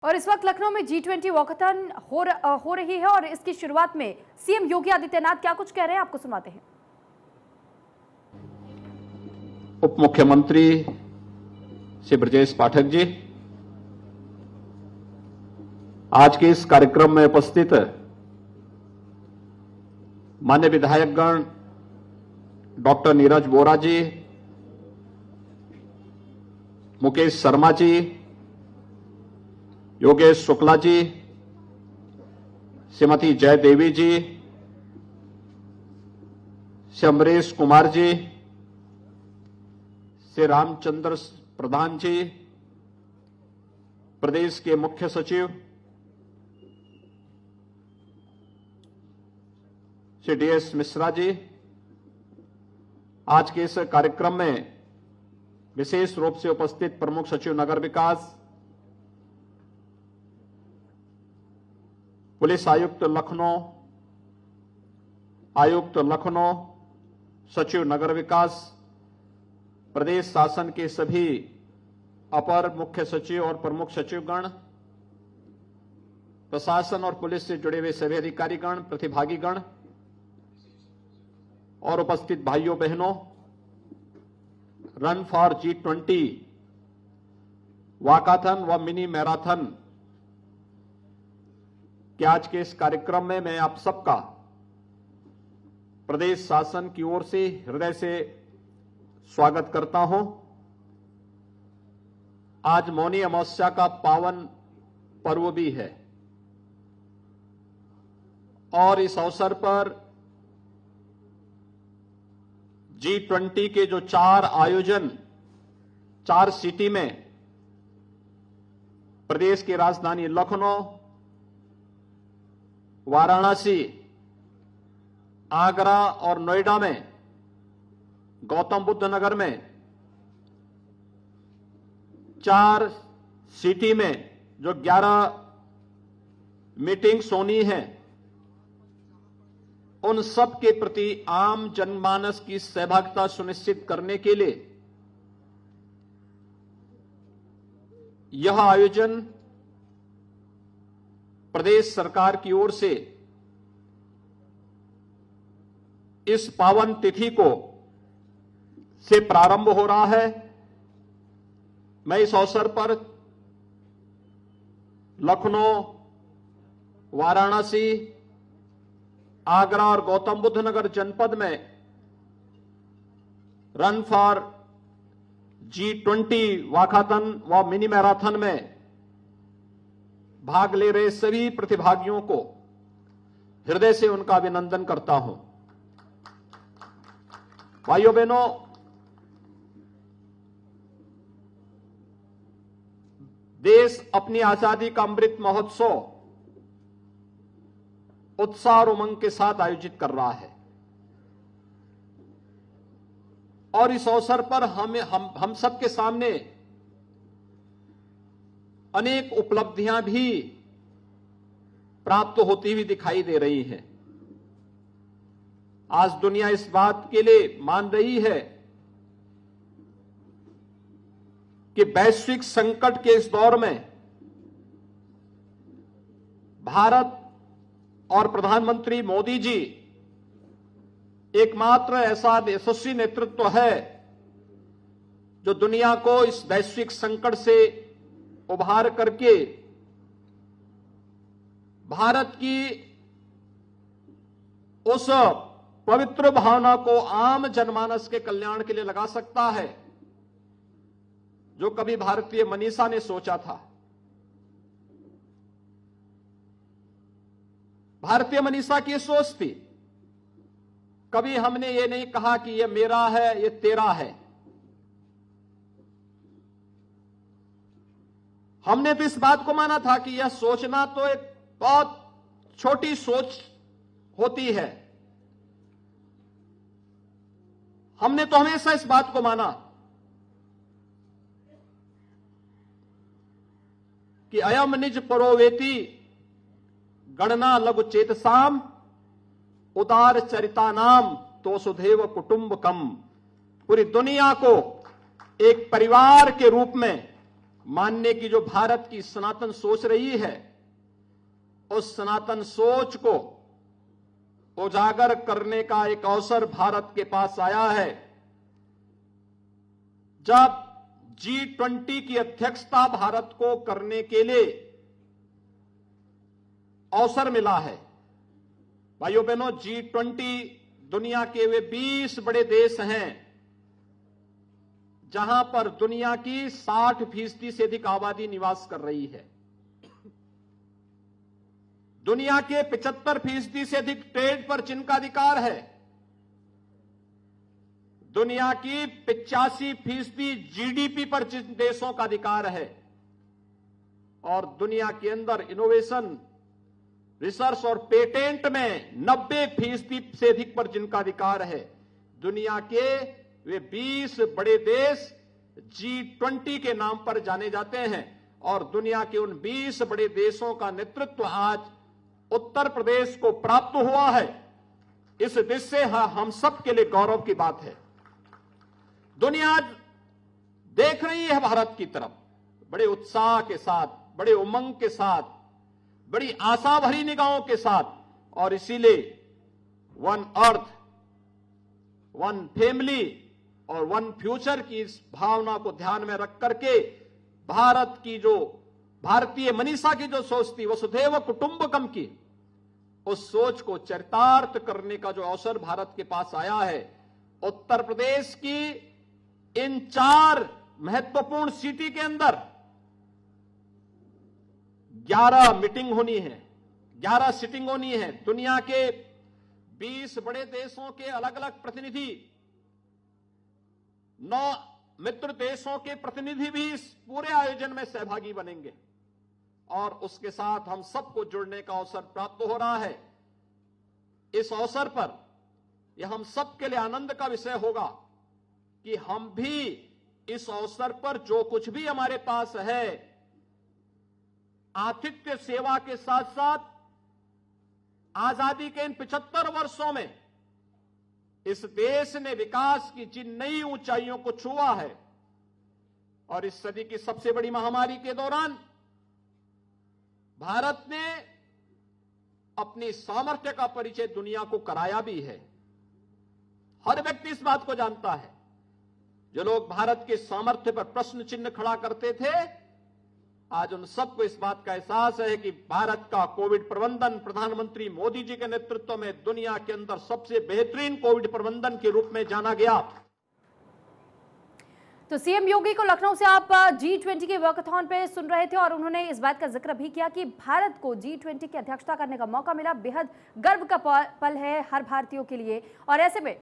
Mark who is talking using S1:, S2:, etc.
S1: और इस वक्त लखनऊ में G20 वॉकथन हो रही है और इसकी शुरुआत में सीएम योगी आदित्यनाथ क्या कुछ कह रहे हैं आपको सुनाते हैं।
S2: उप मुख्यमंत्री श्री ब्रजेश पाठक जी, आज के इस कार्यक्रम में उपस्थित मान्य विधायकगण डॉक्टर नीरज वोरा जी, मुकेश शर्मा जी, योगेश शुक्ला जी, श्रीमती जय देवी जी, श्री अमरीश कुमार जी, श्री रामचंद्र प्रधान जी, प्रदेश के मुख्य सचिव श्री डीएस मिश्रा जी, आज के इस कार्यक्रम में विशेष रूप से उपस्थित प्रमुख सचिव नगर विकास, पुलिस आयुक्त लखनऊ, सचिव नगर विकास, प्रदेश शासन के सभी अपर मुख्य सचिव और प्रमुख सचिवगण, प्रशासन और पुलिस से जुड़े हुए सभी अधिकारीगण, प्रतिभागीगण और उपस्थित भाइयों बहनों, रन फॉर G20 वॉकाथन व मिनी मैराथन कि आज के इस कार्यक्रम में मैं आप सबका प्रदेश शासन की ओर से हृदय से स्वागत करता हूं। आज मौनी अमावस्या का पावन पर्व भी है और इस अवसर पर G20 के जो 4 आयोजन 4 सिटी में प्रदेश की राजधानी लखनऊ, वाराणसी, आगरा और नोएडा में, गौतम बुद्ध नगर में 4 सिटी में जो 11 मीटिंग्स होनी है, उन सब के प्रति आम जनमानस की सहभागिता सुनिश्चित करने के लिए यह आयोजन प्रदेश सरकार की ओर से इस पावन तिथि से प्रारंभ हो रहा है। मैं इस अवसर पर लखनऊ, वाराणसी, आगरा और गौतम बुद्ध नगर जनपद में रन फॉर G20 वॉकाथन व मिनी मैराथन में भाग ले रहे सभी प्रतिभागियों को हृदय से उनका अभिनंदन करता हूं। भाइयों बहनों, देश अपनी आजादी का अमृत महोत्सव उत्साह और उमंग के साथ आयोजित कर रहा है और इस अवसर पर हम सबके सामने अनेक उपलब्धियां भी प्राप्त होती हुई दिखाई दे रही हैं। आज दुनिया इस बात के लिए मान रही है कि वैश्विक संकट के इस दौर में भारत और प्रधानमंत्री मोदी जी एकमात्र ऐसा यशस्वी नेतृत्व है जो दुनिया को इस वैश्विक संकट से उभार करके भारत की उस पवित्र भावना को आम जनमानस के कल्याण के लिए लगा सकता है जो कभी भारतीय मनीषा ने सोचा था। भारतीय मनीषा की सोच थी, कभी हमने ये नहीं कहा कि ये मेरा है, ये तेरा है। हमने तो इस बात को माना था कि यह सोचना तो एक बहुत छोटी सोच होती है। हमने तो हमेशा इस बात को माना कि अयम निज परोवेति गणना लघु चेतसाम उदार चरिता नाम तो सुधेव कुटुंबकम। पूरी दुनिया को एक परिवार के रूप में मानने की जो भारत की सनातन सोच रही है, उस सनातन सोच को उजागर करने का एक अवसर भारत के पास आया है। जब G20 की अध्यक्षता भारत को करने के लिए अवसर मिला है। भाइयों बहनों, G20 दुनिया के वे 20 बड़े देश हैं जहां पर दुनिया की 60% से अधिक आबादी निवास कर रही है। दुनिया के 75% से अधिक ट्रेड पर जिनका अधिकार है। दुनिया की 85% जीडीपी पर जिन देशों का अधिकार है, और दुनिया के अंदर इनोवेशन, रिसर्च और पेटेंट में 90% से अधिक पर जिनका अधिकार है। दुनिया के वे 20 बड़े देश G20 के नाम पर जाने जाते हैं, और दुनिया के उन 20 बड़े देशों का नेतृत्व आज उत्तर प्रदेश को प्राप्त हुआ है। इस दिशा से हम सब के लिए गौरव की बात है। दुनिया आज देख रही है भारत की तरफ बड़े उत्साह के साथ, बड़े उमंग के साथ, बड़ी आशा भरी निगाहों के साथ, और इसीलिए वन अर्थ, वन फैमिली और वन फ्यूचर की इस भावना को ध्यान में रख करके भारत की जो भारतीय मनीषा की जो सोच थी, वसुधैव कुटुंबकम की, उस सोच को चरितार्थ करने का जो अवसर भारत के पास आया है। उत्तर प्रदेश की इन 4 महत्वपूर्ण सिटी के अंदर 11 मीटिंग होनी है, 11 सिटिंग होनी है। दुनिया के 20 बड़े देशों के अलग अलग प्रतिनिधि, 9 मित्र देशों के प्रतिनिधि भी इस पूरे आयोजन में सहभागी बनेंगे, और उसके साथ हम सबको जुड़ने का अवसर प्राप्त हो रहा है। इस अवसर पर यह हम सबके लिए आनंद का विषय होगा कि हम भी इस अवसर पर जो कुछ भी हमारे पास है, आतिथ्य सेवा के साथ साथ आजादी के इन 75 वर्षों में इस देश ने विकास की जिन नई ऊंचाइयों को छुआ है, और इस सदी की सबसे बड़ी महामारी के दौरान भारत ने अपनी सामर्थ्य का परिचय दुनिया को कराया भी है। हर व्यक्ति इस बात को जानता है। जो लोग भारत के सामर्थ्य पर प्रश्न चिन्ह खड़ा करते थे, आज उन सबको इस बात का एहसास है कि भारत का कोविड प्रबंधन प्रधानमंत्री मोदी जी के नेतृत्व में दुनिया के अंदर सबसे बेहतरीन कोविड प्रबंधन के रूप में जाना गया।
S1: तो सीएम योगी को लखनऊ से आप G20 के वॉकथॉन पे सुन रहे थे, और उन्होंने इस बात का जिक्र भी किया कि भारत को G20 की अध्यक्षता करने का मौका मिला। बेहद गर्व का पल है हर भारतीयों के लिए, और ऐसे में